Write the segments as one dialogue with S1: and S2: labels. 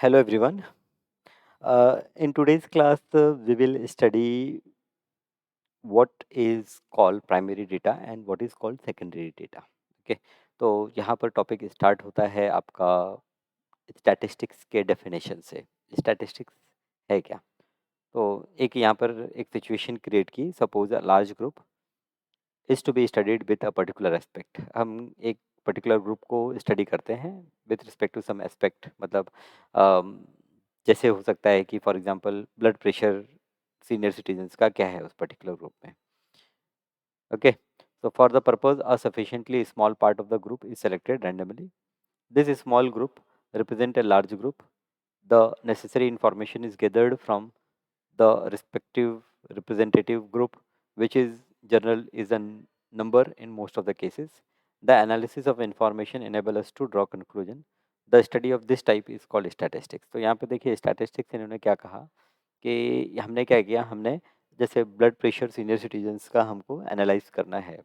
S1: Hello everyone. In today's class, we will study what is called primary data and what is called secondary data. Okay, तो यहाँ पर topic start होता है आपका statistics के definition से। स्टैटिस्टिक्स है क्या? तो एक यहाँ पर एक सिचुएशन क्रिएट की, suppose a large group is to be studied with a particular aspect. हम एक पर्टिकुलर ग्रुप को स्टडी करते हैं with respect to some aspect, मतलब अम, जैसे हो सकता है कि for example blood pressure senior citizens का क्या है उस पर्टिकुलर ग्रुप में। Okay, so for the purpose a sufficiently small part of the group is selected randomly. This small group represent a large group. The necessary information is gathered from the respective representative group, which is general is a number in most of the cases. The analysis of information enable us to draw conclusion. The study of this type is called statistics. तो यहाँ पे देखिए statistics इन्होंने क्या कहा कि हमने क्या किया, हमने जैसे ब्लड प्रेशर सीनियर सिटीजन्स का हमको एनालाइज करना है।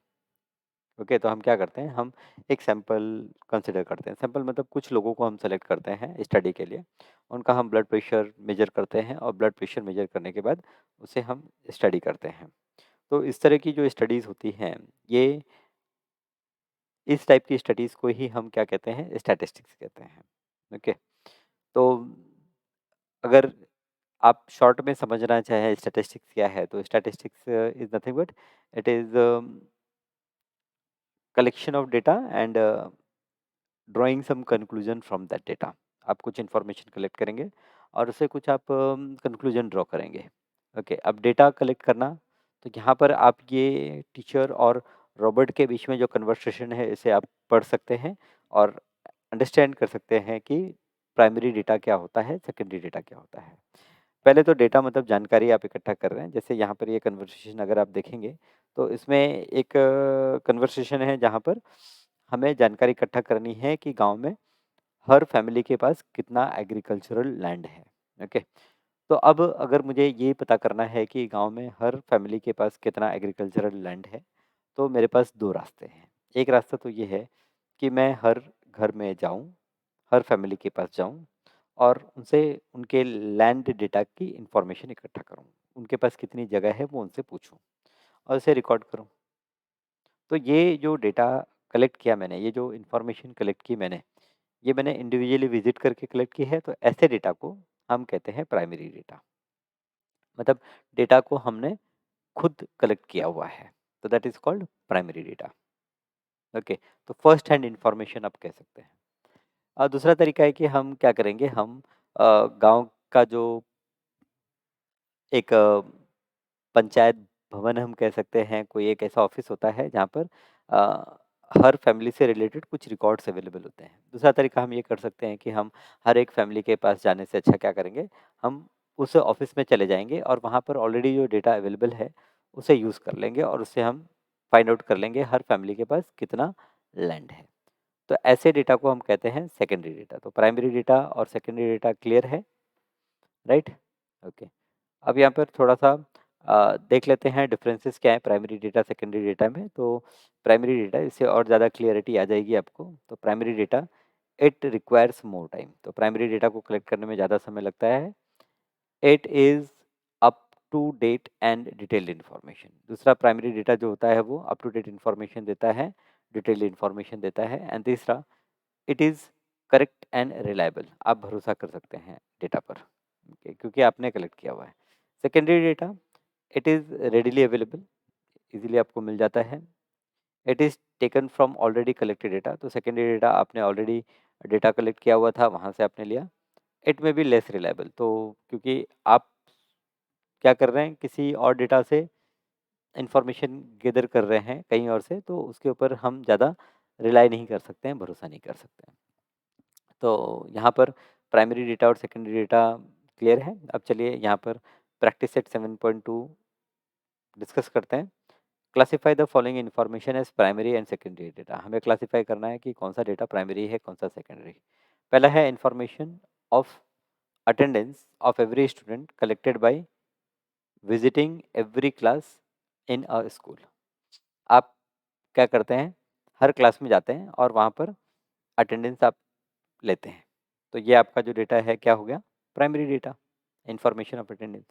S1: ओके, तो हम क्या करते हैं, हम एक सैंपल कंसिडर करते हैं। सैंपल मतलब कुछ लोगों को हम सेलेक्ट करते हैं स्टडी के लिए, उनका हम ब्लड प्रेशर मेजर करते हैं और ब्लड प्रेशर मेजर करने के बाद उसे हम स्टडी करते हैं। तो इस तरह की जो स्टडीज़ होती हैं, ये इस टाइप की स्टडीज़ को ही हम क्या कहते हैं, स्टैटिस्टिक्स कहते हैं। ओके, तो अगर आप शॉर्ट में समझना चाहें स्टैटिस्टिक्स क्या है, तो statistics is nothing but it is collection of data and drawing some conclusion from that data. आप कुछ इन्फॉर्मेशन कलेक्ट करेंगे और उससे कुछ आप कंक्लूजन ड्रॉ करेंगे। ओके, अब डेटा कलेक्ट करना, तो यहाँ पर आप ये टीचर और रॉबर्ट के बीच में जो कन्वर्सेशन है इसे आप पढ़ सकते हैं और अंडरस्टैंड कर सकते हैं कि प्राइमरी डेटा क्या होता है, सेकेंडरी डेटा क्या होता है। पहले तो डेटा मतलब जानकारी आप इकट्ठा कर रहे हैं। जैसे यहाँ पर ये कन्वर्सेशन अगर आप देखेंगे, तो इसमें एक कन्वर्सेशन है जहाँ पर हमें जानकारी इकट्ठा करनी है कि गाँव में हर फैमिली के पास कितना एग्रीकल्चरल लैंड है। ओके, तो अब अगर मुझे ये पता करना है कि गांव में हर फैमिली के पास कितना एग्रीकल्चरल लैंड है, तो मेरे पास दो रास्ते हैं। एक रास्ता तो ये है कि मैं हर घर में जाऊं, हर फैमिली के पास जाऊं और उनसे उनके लैंड डेटा की इंफॉर्मेशन इकट्ठा करूं, उनके पास कितनी जगह है वो उनसे पूछूं और उसे रिकॉर्ड करूं। तो ये जो डेटा कलेक्ट किया मैंने, ये जो इन्फॉर्मेशन कलेक्ट की मैंने, ये मैंने इंडिविजुअली विजिट करके कलेक्ट की है। तो ऐसे डेटा को हम कहते हैं प्राइमरी डेटा, मतलब डेटा को हमने खुद कलेक्ट किया हुआ है, तो that is called primary data. Okay, तो फर्स्ट हैंड इंफॉर्मेशन आप कह सकते हैं। और दूसरा तरीका है कि हम क्या करेंगे, हम गांव का जो एक पंचायत भवन हम कह सकते हैं, कोई एक ऐसा ऑफिस होता है जहाँ पर हर फैमिली से रिलेटेड कुछ रिकॉर्ड्स अवेलेबल होते हैं। दूसरा तरीका हम ये कर सकते हैं कि हम हर एक फैमिली के पास जाने से अच्छा क्या करेंगे, हम उस ऑफिस में चले जाएंगे और वहाँ पर ऑलरेडी जो डेटा अवेलेबल है उसे यूज़ कर लेंगे और उससे हम फाइंड आउट कर लेंगे हर फैमिली के पास कितना लैंड है। तो ऐसे डेटा को हम कहते हैं सेकेंडरी डेटा। तो प्राइमरी डेटा और सेकेंडरी डेटा क्लियर है, राइट? ओके, अब यहाँ पर थोड़ा-सा देख लेते हैं डिफरेंसेस क्या है प्राइमरी डेटा सेकेंडरी डेटा में। तो प्राइमरी डेटा, इससे और ज़्यादा क्लियरिटी आ जाएगी आपको। तो primary data it requires more time. तो प्राइमरी डेटा को कलेक्ट करने में ज़्यादा समय लगता है। It is up to date and detailed information. दूसरा प्राइमरी डेटा जो होता है वो अप टू डेट इन्फॉर्मेशन देता है, डिटेल्ड इन्फॉर्मेशन देता है। एंड तीसरा, it is correct and reliable. आप भरोसा कर सकते हैं डेटा पर, ओके, क्योंकि आपने कलेक्ट किया हुआ है। Secondary data, it is readily available, easily आपको मिल जाता है। It is taken from already collected data. तो सेकेंडरी डेटा आपने ऑलरेडी डेटा कलेक्ट किया हुआ था, वहाँ से आपने लिया। इट में बी लेस रिलायबल, तो क्योंकि आप क्या कर रहे हैं, किसी और डेटा से इंफॉर्मेशन गैदर कर रहे हैं कहीं और से, तो उसके ऊपर हम ज़्यादा रिलाई नहीं कर सकते हैं, भरोसा नहीं कर सकते हैं। तो यहाँ पर प्राइमरी डेटा और सेकेंडरी डेटा क्लियर है। अब चलिए यहाँ पर प्रैक्टिस सेट 7.2 डिस्कस करते हैं। Classify the following information as primary and secondary data. हमें क्लासिफाई करना है कि कौन सा डेटा प्राइमरी है, कौन सा सेकेंडरी। पहला है information of attendance of every student collected by visiting every class in a school. आप क्या करते हैं, हर क्लास में जाते हैं और वहाँ पर अटेंडेंस आप लेते हैं। तो ये आपका जो डेटा है क्या हो गया? Primary data, information of attendance.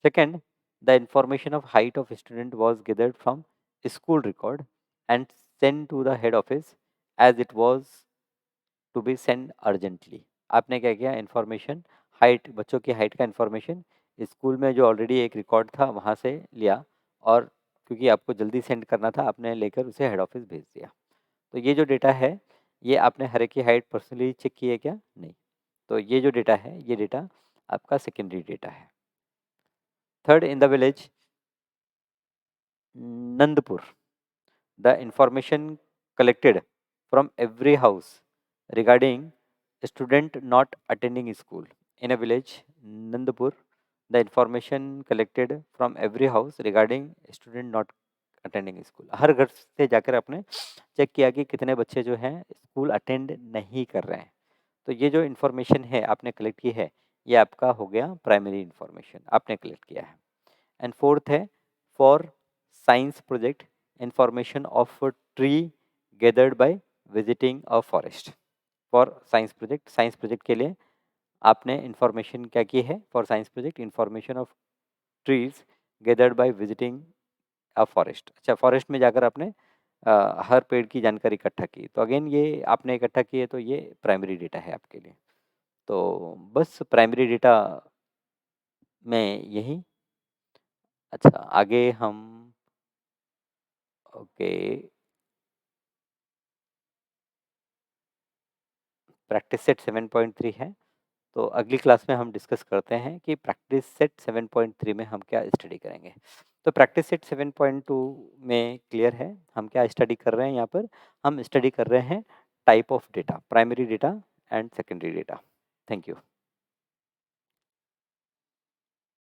S1: Second, the information of height of student was gathered from school record and send to the head office as it was to be send urgently. आपने क्या किया? Information, height, बच्चों की height का information school में जो already एक record था वहाँ से लिया, और क्योंकि आपको जल्दी सेंड करना था आपने लेकर उसे हेड ऑफिस भेज दिया। तो ये जो डेटा है, ये आपने हर एक की हाइट पर्सनली चेक की है क्या? नहीं। तो ये जो डेटा है, ये डेटा आपका सेकेंडरी डेटा है। Third, in the village Nandpur, the information collected from every house regarding student not attending school. In a village Nandapur, the information collected from every house regarding student not attending school, हर घर से जाकर आपने check किया कि कितने बच्चे जो हैं स्कूल अटेंड नहीं कर रहे हैं। तो ये जो इन्फॉर्मेशन है आपने कलेक्ट की है, ये आपका हो गया प्राइमरी इन्फॉर्मेशन, आपने कलेक्ट किया है। एंड फोर्थ है, for science project, information of tree gathered by visiting a forest. For science project के लिए आपने इंफॉर्मेशन क्या की है? For science project, information of trees gathered by visiting a forest. अच्छा, फॉरेस्ट में जाकर आपने हर पेड़ की जानकारी इकट्ठा की, तो अगेन ये आपने इकट्ठा की है, तो ये प्राइमरी डेटा है आपके लिए। तो बस प्राइमरी डेटा में यही। अच्छा, आगे हम, ओके, प्रैक्टिस सेट 7.3 है। तो अगली क्लास में हम डिस्कस करते हैं कि प्रैक्टिस सेट 7.3 में हम क्या स्टडी करेंगे। तो प्रैक्टिस सेट 7.2 में क्लियर है हम क्या स्टडी कर रहे हैं? यहाँ पर हम स्टडी कर रहे हैं type of data, primary data and secondary data. Thank you.